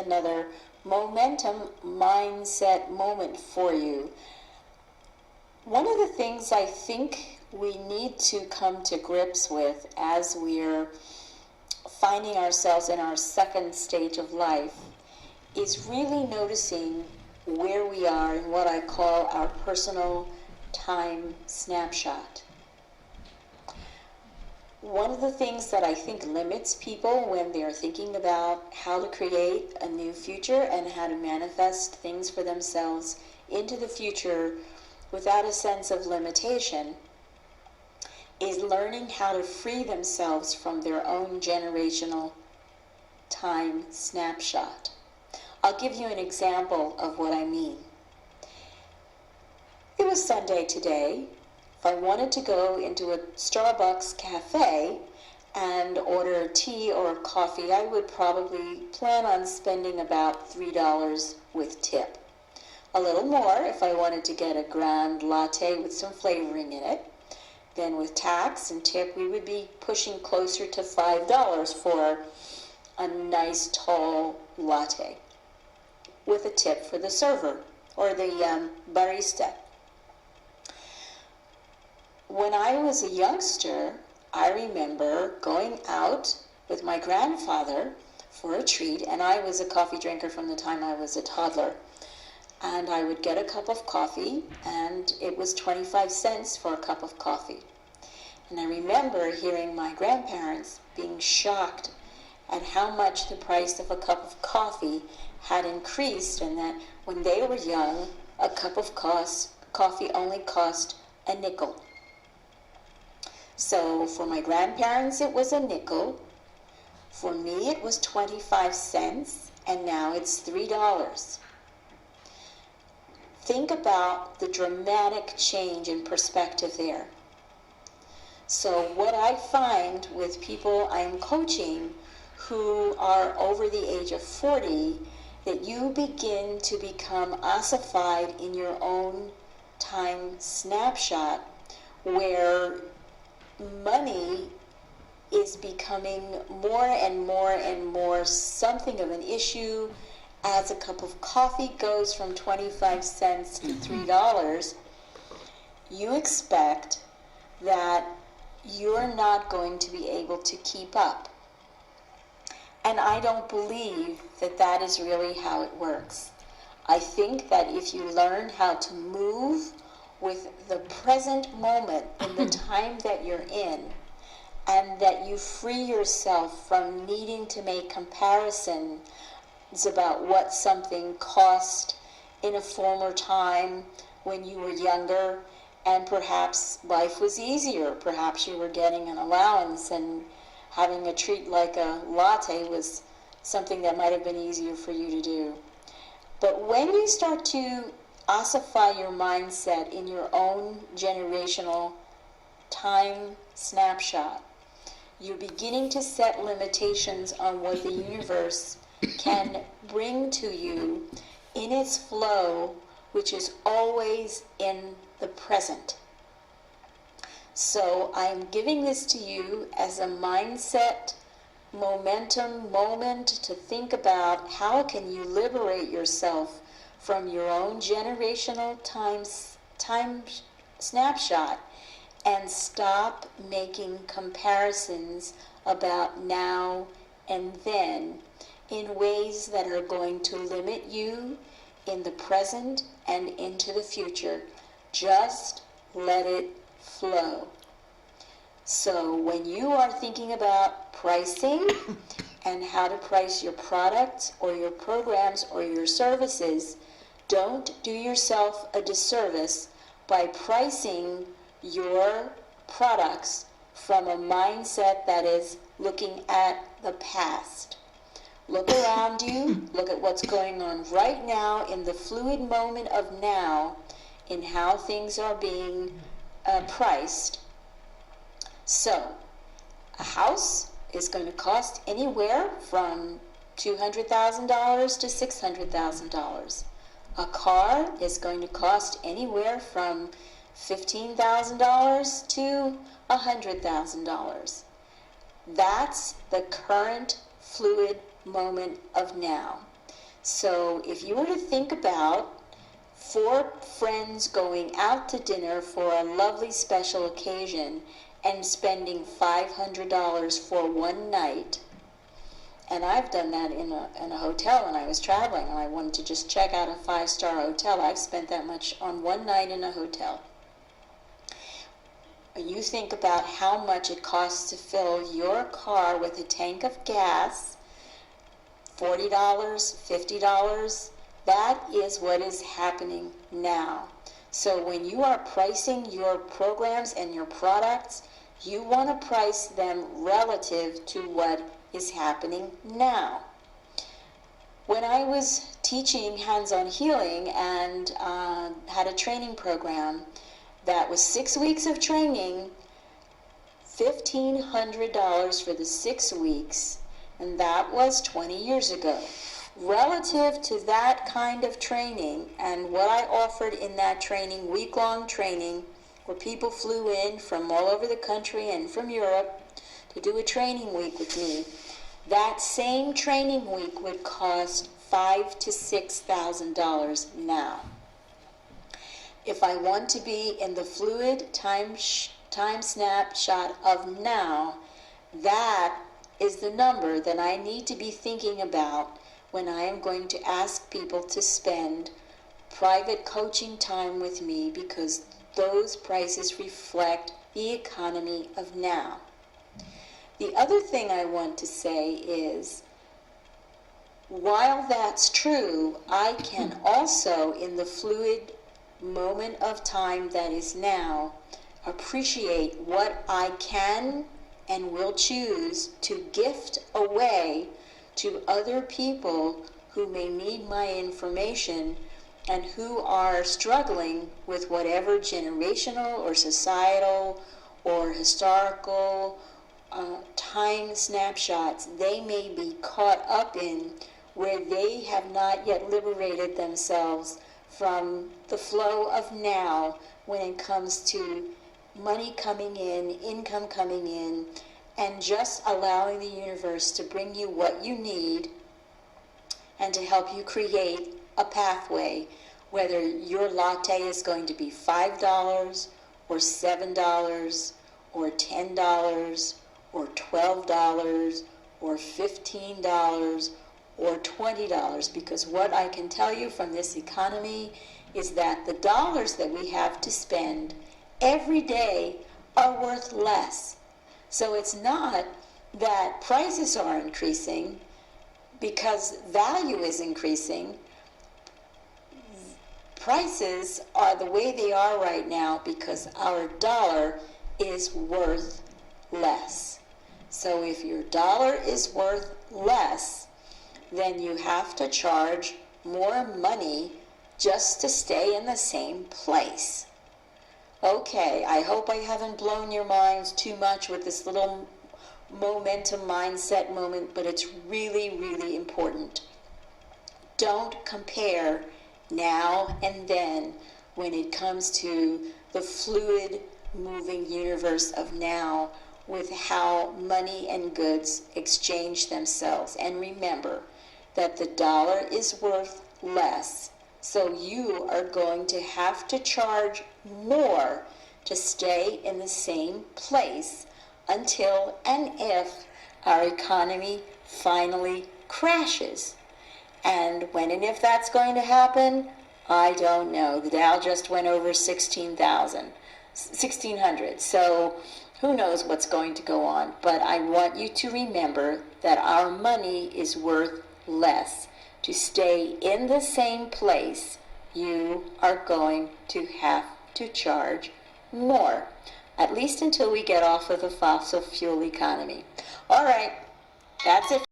another momentum mindset moment for you. One of the things I think we need to come to grips with as we're finding ourselves in our second stage of life is really noticing where we are in what I call our personal time snapshot. One of the things that I think limits people when they're thinking about how to create a new future and how to manifest things for themselves into the future without a sense of limitation is learning how to free themselves from their own generational time snapshot. I'll give you an example of what I mean. It was Sunday today. If I wanted to go into a Starbucks cafe and order a tea or a coffee, I would probably plan on spending about $3 with tip. A little more if I wanted to get a grand latte with some flavoring in it. Then with tax and tip, we would be pushing closer to $5 for a nice tall latte with a tip for the server or the barista. When I was a youngster, I remember going out with my grandfather for a treat, and I was a coffee drinker from the time I was a toddler. And I would get a cup of coffee, and it was 25 cents for a cup of coffee. And I remember hearing my grandparents being shocked at how much the price of a cup of coffee had increased, and that when they were young, a cup of coffee only cost a nickel. So for my grandparents, it was a nickel. For me, it was 25 cents, and now it's $3. Think about the dramatic change in perspective there. So what I find with people I'm coaching who are over the age of 40, that you begin to become ossified in your own time snapshot where money is becoming more and more and more something of an issue. As a cup of coffee goes from 25 cents to $3, you expect that you're not going to be able to keep up. And I don't believe that that is really how it works. I think that if you learn how to move with the present moment in the time that you're in, and that you free yourself from needing to make comparisons about what something cost in a former time when you were younger, and perhaps life was easier. Perhaps you were getting an allowance and having a treat like a latte was something that might have been easier for you to do. But when you start to ossify your mindset in your own generational time snapshot, you're beginning to set limitations on what the universe can bring to you in its flow, which is always in the present. So I'm giving this to you as a mindset momentum moment to think about how can you liberate yourself from your own generational time snapshot and stop making comparisons about now and then in ways that are going to limit you in the present and into the future. Just let it flow. So when you are thinking about pricing and how to price your products or your programs or your services, don't do yourself a disservice by pricing your products from a mindset that is looking at the past. Look around you, look at what's going on right now in the fluid moment of now in how things are being priced. So, a house is going to cost anywhere from $200,000 to $600,000. A car is going to cost anywhere from $15,000 to $100,000. That's the current fluid moment of now. So if you were to think about 4 friends going out to dinner for a lovely special occasion and spending $500 for one night, and I've done that in a hotel when I was traveling and I wanted to just check out a 5-star hotel. I've spent that much on one night in a hotel. You think about how much it costs to fill your car with a tank of gas, $40, $50, that is what is happening now. So when you are pricing your programs and your products, you want to price them relative to what is happening now. When I was teaching hands-on healing and had a training program that was 6 weeks of training, $1,500 for the 6 weeks, and that was 20 years ago. Relative to that kind of training and what I offered in that training, week-long training, where people flew in from all over the country and from Europe to do a training week with me, that same training week would cost $5,000 to $6,000 now. If I want to be in the fluid time snapshot of now, that is the number that I need to be thinking about when I am going to ask people to spend private coaching time with me, because those prices reflect the economy of now. The other thing I want to say is, while that's true, I can also, in the fluid moment of time that is now, appreciate what I can and will choose to gift away to other people who may need my information and who are struggling with whatever generational or societal or historical time snapshots they may be caught up in, where they have not yet liberated themselves from the flow of now when it comes to money coming in, income coming in, and just allowing the universe to bring you what you need and to help you create a pathway, whether your latte is going to be $5 or $7 or $10 or $12 or $15 or $20, because what I can tell you from this economy is that the dollars that we have to spend every day are worth less. So it's not that prices are increasing because value is increasing. Prices are the way they are right now because our dollar is worth less. So if your dollar is worth less, then you have to charge more money just to stay in the same place. Okay, I hope I haven't blown your minds too much with this little momentum mindset moment, but it's really, really important. Don't compare now and then when it comes to the fluid, moving universe of now with how money and goods exchange themselves. And remember that the dollar is worth less, so you are going to have to charge more to stay in the same place until and if our economy finally crashes. And when and if that's going to happen, I don't know. The Dow just went over 1600. So who knows what's going to go on. But I want you to remember that our money is worth less. To stay in the same place, you are going to have to charge more, at least until we get off of the fossil fuel economy. All right, that's it.